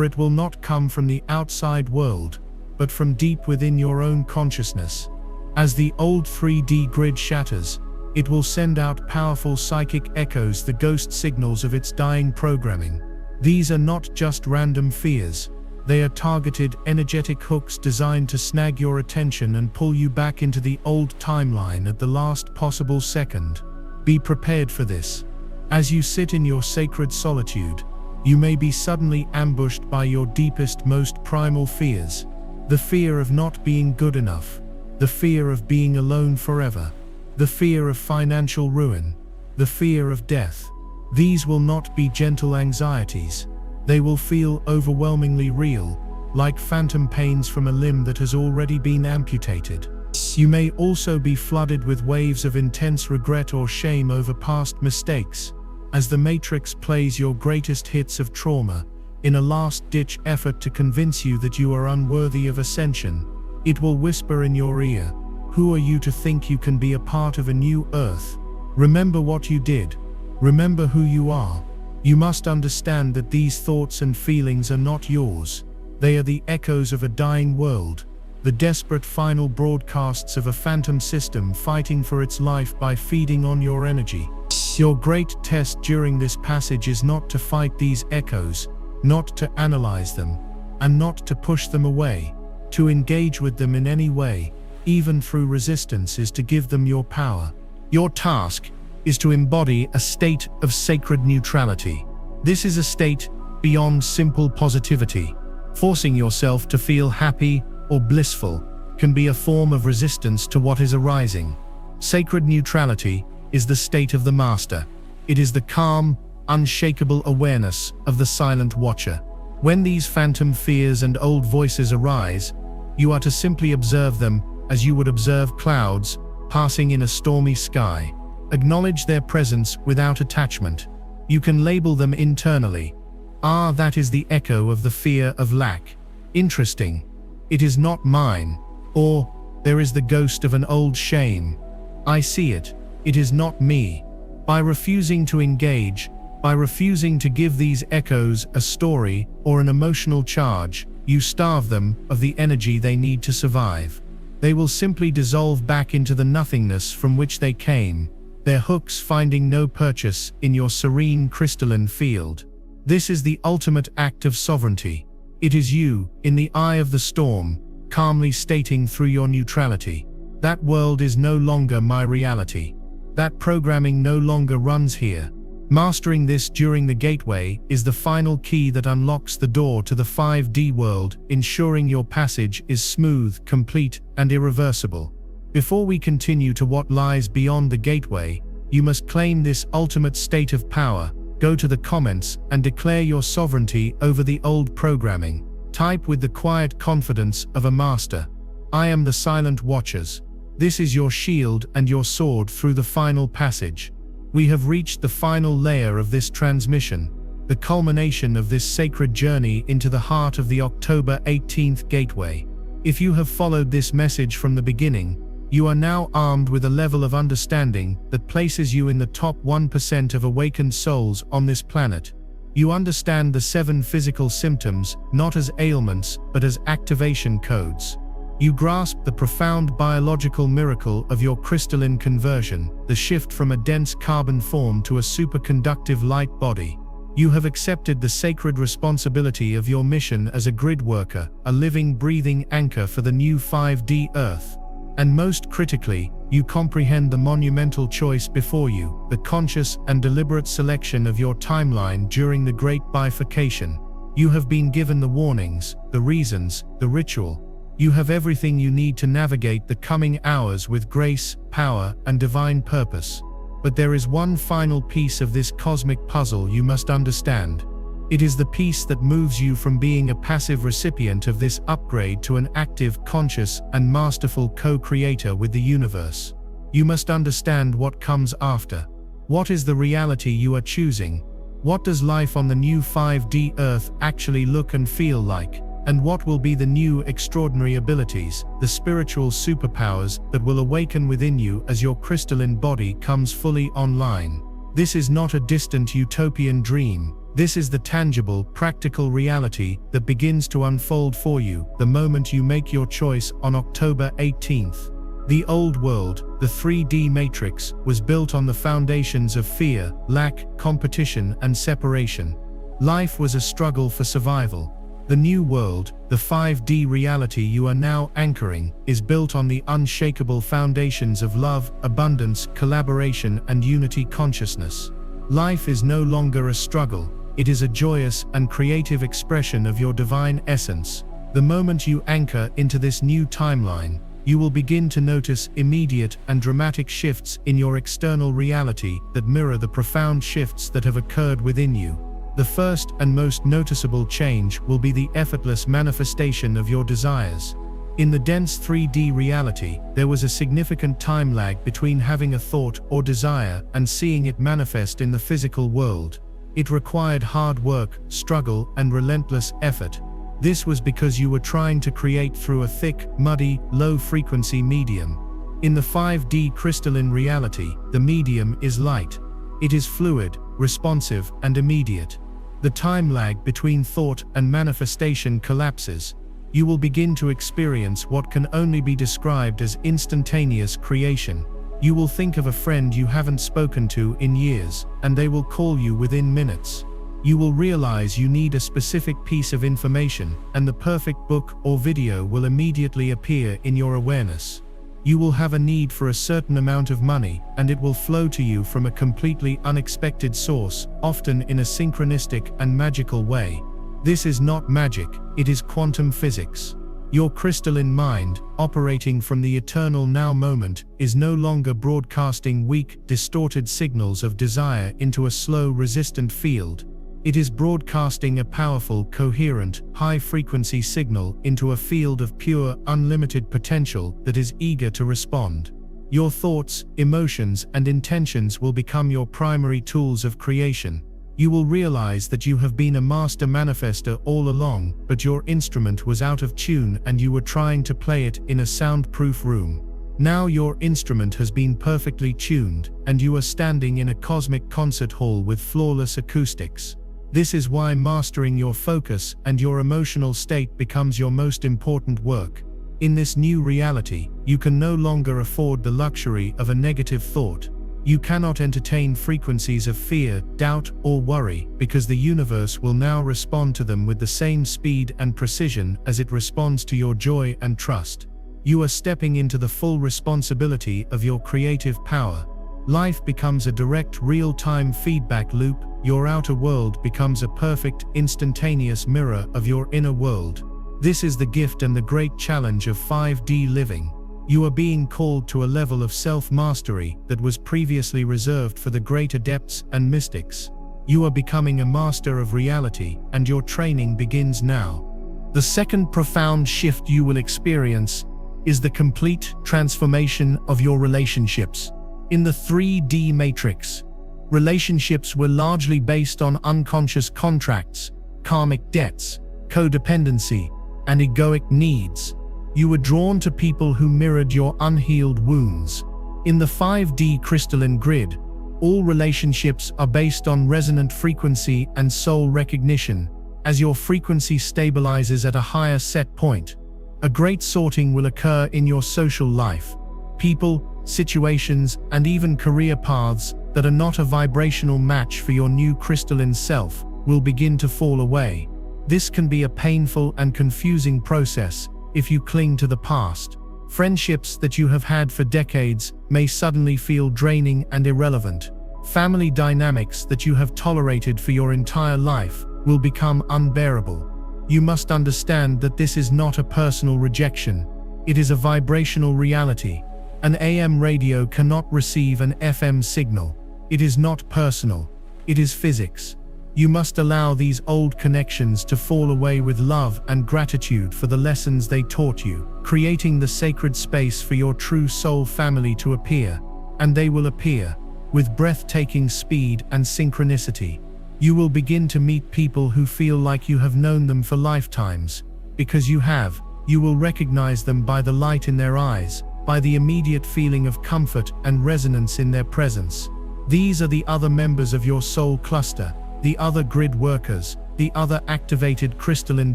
it will not come from the outside world, but from deep within your own consciousness. As the old 3D grid shatters, it will send out powerful psychic echoes, the ghost signals of its dying programming. These are not just random fears. They are targeted, energetic hooks designed to snag your attention and pull you back into the old timeline at the last possible second. Be prepared for this. As you sit in your sacred solitude, you may be suddenly ambushed by your deepest, most primal fears. The fear of not being good enough, the fear of being alone forever, the fear of financial ruin, the fear of death. These will not be gentle anxieties. They will feel overwhelmingly real, like phantom pains from a limb that has already been amputated. You may also be flooded with waves of intense regret or shame over past mistakes, as the Matrix plays your greatest hits of trauma, in a last-ditch effort to convince you that you are unworthy of ascension. It will whisper in your ear, "Who are you to think you can be a part of a new earth? Remember what you did. Remember who you are." You must understand that these thoughts and feelings are not yours. They are the echoes of a dying world, the desperate final broadcasts of a phantom system fighting for its life by feeding on your energy. Your great test during this passage is not to fight these echoes, not to analyze them, and not to push them away. To engage with them in any way, even through resistance, is to give them your power. Your task is to embody a state of sacred neutrality. This is a state beyond simple positivity. Forcing yourself to feel happy or blissful can be a form of resistance to what is arising. Sacred neutrality is the state of the master. It is the calm, unshakable awareness of the silent watcher. When these phantom fears and old voices arise, you are to simply observe them as you would observe clouds passing in a stormy sky. Acknowledge their presence without attachment. You can label them internally. Ah, that is the echo of the fear of lack. Interesting. It is not mine. Or, there is the ghost of an old shame. I see it. It is not me. By refusing to engage, by refusing to give these echoes a story or an emotional charge, you starve them of the energy they need to survive. They will simply dissolve back into the nothingness from which they came, their hooks finding no purchase in your serene crystalline field. This is the ultimate act of sovereignty. It is you, in the eye of the storm, calmly stating through your neutrality, that world is no longer my reality. That programming no longer runs here. Mastering this during the gateway is the final key that unlocks the door to the 5D world, ensuring your passage is smooth, complete, and irreversible. Before we continue to what lies beyond the gateway, you must claim this ultimate state of power. Go to the comments and declare your sovereignty over the old programming. Type with the quiet confidence of a master, I am the silent watchers. This is your shield and your sword through the final passage. We have reached the final layer of this transmission, the culmination of this sacred journey into the heart of the October 18th gateway. If you have followed this message from the beginning, you are now armed with a level of understanding that places you in the top 1% of awakened souls on this planet. You understand the 7 physical symptoms not as ailments but as activation codes. You grasp the profound biological miracle of your crystalline conversion, the shift from a dense carbon form to a superconductive light body. You have accepted the sacred responsibility of your mission as a grid worker, a living, breathing anchor for the new 5D Earth. And most critically, you comprehend the monumental choice before you, the conscious and deliberate selection of your timeline during the Great Bifurcation. You have been given the warnings, the reasons, the ritual. You have everything you need to navigate the coming hours with grace, power, and divine purpose. But there is one final piece of this cosmic puzzle you must understand. It is the piece that moves you from being a passive recipient of this upgrade to an active, conscious, and masterful co-creator with the universe. You must understand what comes after. What is the reality you are choosing? What does life on the new 5D Earth actually look and feel like? And what will be the new extraordinary abilities, the spiritual superpowers that will awaken within you as your crystalline body comes fully online? This is not a distant utopian dream. This is the tangible, practical reality that begins to unfold for you the moment you make your choice on October 18th. The old world, the 3D matrix, was built on the foundations of fear, lack, competition, and separation. Life was a struggle for survival. The new world, the 5D reality you are now anchoring, is built on the unshakable foundations of love, abundance, collaboration, and unity consciousness. Life is no longer a struggle. It is a joyous and creative expression of your divine essence. The moment you anchor into this new timeline, you will begin to notice immediate and dramatic shifts in your external reality that mirror the profound shifts that have occurred within you. The first and most noticeable change will be the effortless manifestation of your desires. In the dense 3D reality, there was a significant time lag between having a thought or desire and seeing it manifest in the physical world. It required hard work, struggle, and relentless effort. This was because you were trying to create through a thick, muddy, low-frequency medium. In the 5D crystalline reality, the medium is light. It is fluid, responsive, and immediate. The time lag between thought and manifestation collapses. You will begin to experience what can only be described as instantaneous creation. You will think of a friend you haven't spoken to in years, and they will call you within minutes. You will realize you need a specific piece of information, and the perfect book or video will immediately appear in your awareness. You will have a need for a certain amount of money, and it will flow to you from a completely unexpected source, often in a synchronistic and magical way. This is not magic, it is quantum physics. Your crystalline mind, operating from the eternal now moment, is no longer broadcasting weak, distorted signals of desire into a slow, resistant field. It is broadcasting a powerful, coherent, high-frequency signal into a field of pure, unlimited potential that is eager to respond. Your thoughts, emotions, and intentions will become your primary tools of creation. You will realize that you have been a master manifester all along, but your instrument was out of tune and you were trying to play it in a soundproof room. Now your instrument has been perfectly tuned, and you are standing in a cosmic concert hall with flawless acoustics. This is why mastering your focus and your emotional state becomes your most important work. In this new reality, you can no longer afford the luxury of a negative thought. You cannot entertain frequencies of fear, doubt, or worry, because the universe will now respond to them with the same speed and precision as it responds to your joy and trust. You are stepping into the full responsibility of your creative power. Life becomes a direct, real-time feedback loop. Your outer world becomes a perfect, instantaneous mirror of your inner world. This is the gift and the great challenge of 5D living. You are being called to a level of self-mastery that was previously reserved for the great adepts and mystics. You are becoming a master of reality, and your training begins now. The second profound shift you will experience is the complete transformation of your relationships. In the 3D matrix, relationships were largely based on unconscious contracts, karmic debts, codependency, and egoic needs. You were drawn to people who mirrored your unhealed wounds. In the 5D crystalline grid, all relationships are based on resonant frequency and soul recognition. As your frequency stabilizes at a higher set point, a great sorting will occur in your social life. People, situations, and even career paths that are not a vibrational match for your new crystalline self will begin to fall away. This can be a painful and confusing process if you cling to the past. Friendships that you have had for decades may suddenly feel draining and irrelevant. Family dynamics that you have tolerated for your entire life will become unbearable. You must understand that this is not a personal rejection. It is a vibrational reality. An AM radio cannot receive an FM signal. It is not personal. It is physics. You must allow these old connections to fall away with love and gratitude for the lessons they taught you, creating the sacred space for your true soul family to appear. And they will appear, with breathtaking speed and synchronicity. You will begin to meet people who feel like you have known them for lifetimes. Because you have, you will recognize them by the light in their eyes, by the immediate feeling of comfort and resonance in their presence. These are the other members of your soul cluster, the other grid workers, the other activated crystalline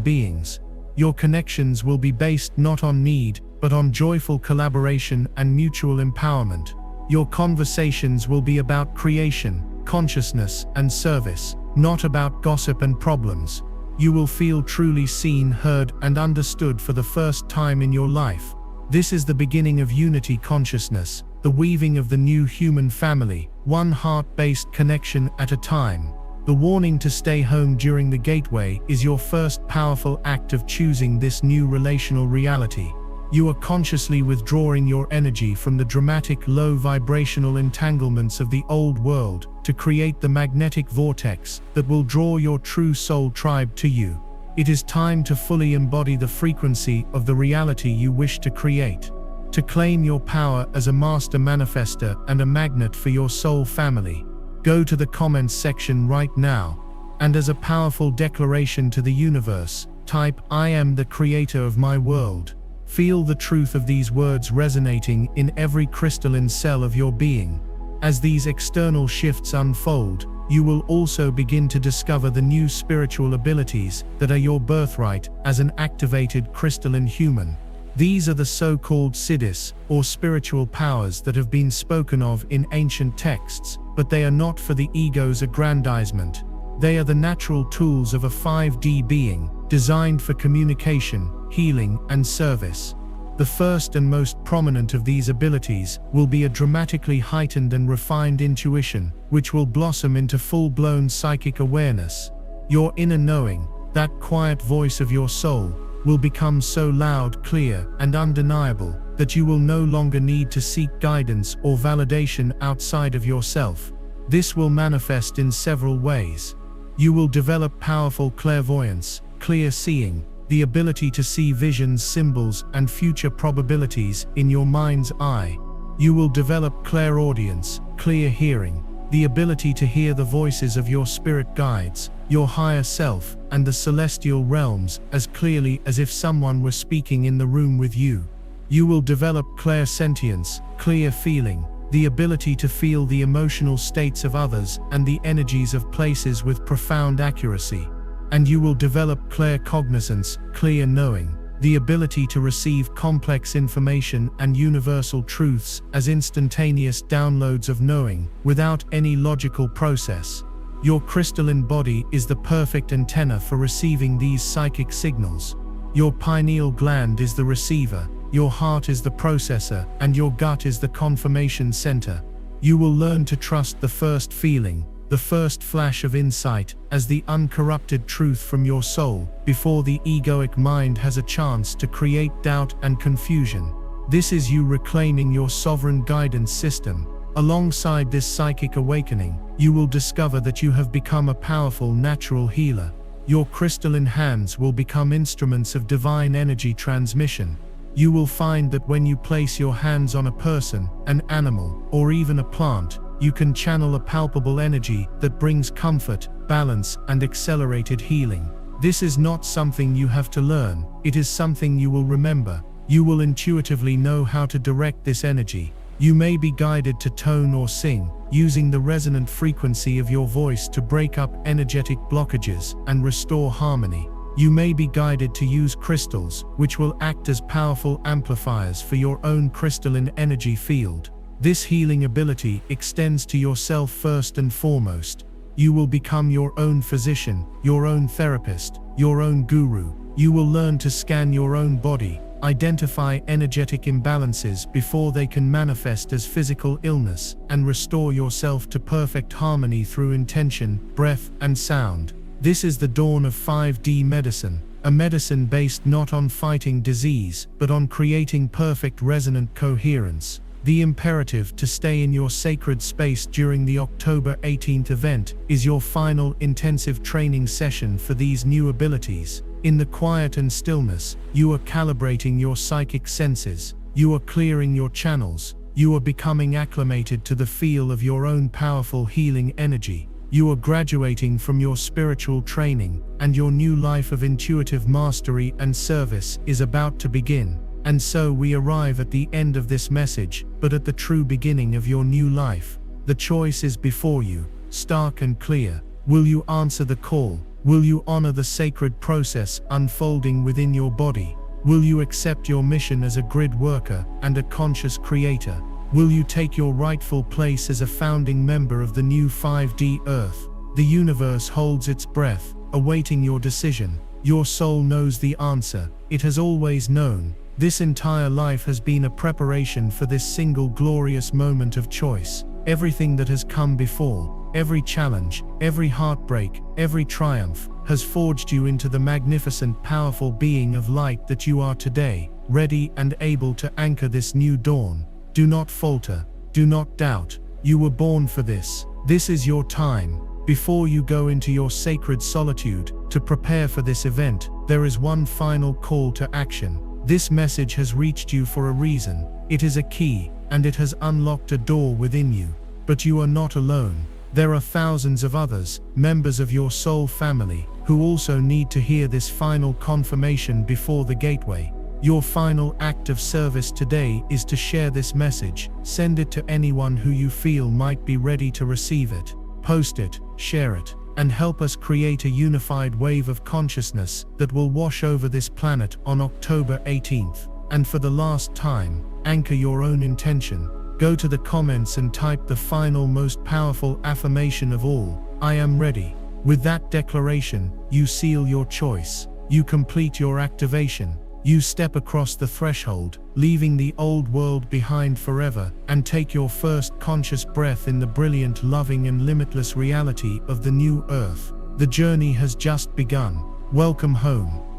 beings. Your connections will be based not on need, but on joyful collaboration and mutual empowerment. Your conversations will be about creation, consciousness, and service, not about gossip and problems. You will feel truly seen, heard, and understood for the first time in your life. This is the beginning of unity consciousness, the weaving of the new human family, one heart-based connection at a time. The warning to stay home during the gateway is your first powerful act of choosing this new relational reality. You are consciously withdrawing your energy from the dramatic low vibrational entanglements of the old world to create the magnetic vortex that will draw your true soul tribe to you. It is time to fully embody the frequency of the reality you wish to create, to claim your power as a master manifester and a magnet for your soul family. Go to the comments section right now, and as a powerful declaration to the universe, type, "I am the creator of my world." Feel the truth of these words resonating in every crystalline cell of your being. As these external shifts unfold, you will also begin to discover the new spiritual abilities that are your birthright as an activated crystalline human. These are the so-called siddhis, or spiritual powers that have been spoken of in ancient texts, but they are not for the ego's aggrandizement. They are the natural tools of a 5D being, designed for communication, healing, and service. The first and most prominent of these abilities will be a dramatically heightened and refined intuition, which will blossom into full-blown psychic awareness. Your inner knowing, that quiet voice of your soul, will become so loud, clear, and undeniable that you will no longer need to seek guidance or validation outside of yourself. This will manifest in several ways. You will develop powerful clairvoyance, clear seeing, the ability to see visions, symbols, and future probabilities in your mind's eye. You will develop clairaudience, clear hearing, the ability to hear the voices of your spirit guides, your higher self, and the celestial realms as clearly as if someone were speaking in the room with you. You will develop clairsentience, clear feeling, the ability to feel the emotional states of others and the energies of places with profound accuracy. And you will develop claircognizance, clear knowing, the ability to receive complex information and universal truths as instantaneous downloads of knowing, without any logical process. Your crystalline body is the perfect antenna for receiving these psychic signals. Your pineal gland is the receiver, your heart is the processor, and your gut is the confirmation center. You will learn to trust the first feeling, the first flash of insight, as the uncorrupted truth from your soul, before the egoic mind has a chance to create doubt and confusion. This is you reclaiming your sovereign guidance system. Alongside this psychic awakening, you will discover that you have become a powerful natural healer. Your crystalline hands will become instruments of divine energy transmission. You will find that when you place your hands on a person, an animal, or even a plant, you can channel a palpable energy that brings comfort, balance, and accelerated healing. This is not something you have to learn, it is something you will remember. You will intuitively know how to direct this energy. You may be guided to tone or sing, using the resonant frequency of your voice to break up energetic blockages and restore harmony. You may be guided to use crystals, which will act as powerful amplifiers for your own crystalline energy field. This healing ability extends to yourself first and foremost. You will become your own physician, your own therapist, your own guru. You will learn to scan your own body, identify energetic imbalances before they can manifest as physical illness, and restore yourself to perfect harmony through intention, breath, and sound. This is the dawn of 5D medicine, a medicine based not on fighting disease, but on creating perfect resonant coherence. The imperative to stay in your sacred space during the October 18th event is your final intensive training session for these new abilities. In the quiet and stillness, you are calibrating your psychic senses, you are clearing your channels, you are becoming acclimated to the feel of your own powerful healing energy. You are graduating from your spiritual training, and your new life of intuitive mastery and service is about to begin. And so we arrive at the end of this message, but at the true beginning of your new life. The choice is before you, stark and clear. Will you answer the call? Will you honor the sacred process unfolding within your body? Will you accept your mission as a grid worker and a conscious creator? Will you take your rightful place as a founding member of the new 5D Earth? The universe holds its breath, awaiting your decision. Your soul knows the answer. It has always known. This entire life has been a preparation for this single glorious moment of choice. Everything that has come before, every challenge, every heartbreak, every triumph, has forged you into the magnificent, powerful being of light that you are today, ready and able to anchor this new dawn. Do not falter, do not doubt. You were born for this. This is your time. Before you go into your sacred solitude to prepare for this event, there is one final call to action. This message has reached you for a reason. It is a key, and it has unlocked a door within you. But you are not alone. There are thousands of others, members of your soul family, who also need to hear this final confirmation before the gateway. Your final act of service today is to share this message. Send it to anyone who you feel might be ready to receive it. Post it, share it, and help us create a unified wave of consciousness that will wash over this planet on October 18th. And for the last time, anchor your own intention. Go to the comments and type the final, most powerful affirmation of all: I am ready. With that declaration, you seal your choice. You complete your activation. You step across the threshold, leaving the old world behind forever, and take your first conscious breath in the brilliant, loving, and limitless reality of the new Earth. The journey has just begun. Welcome home.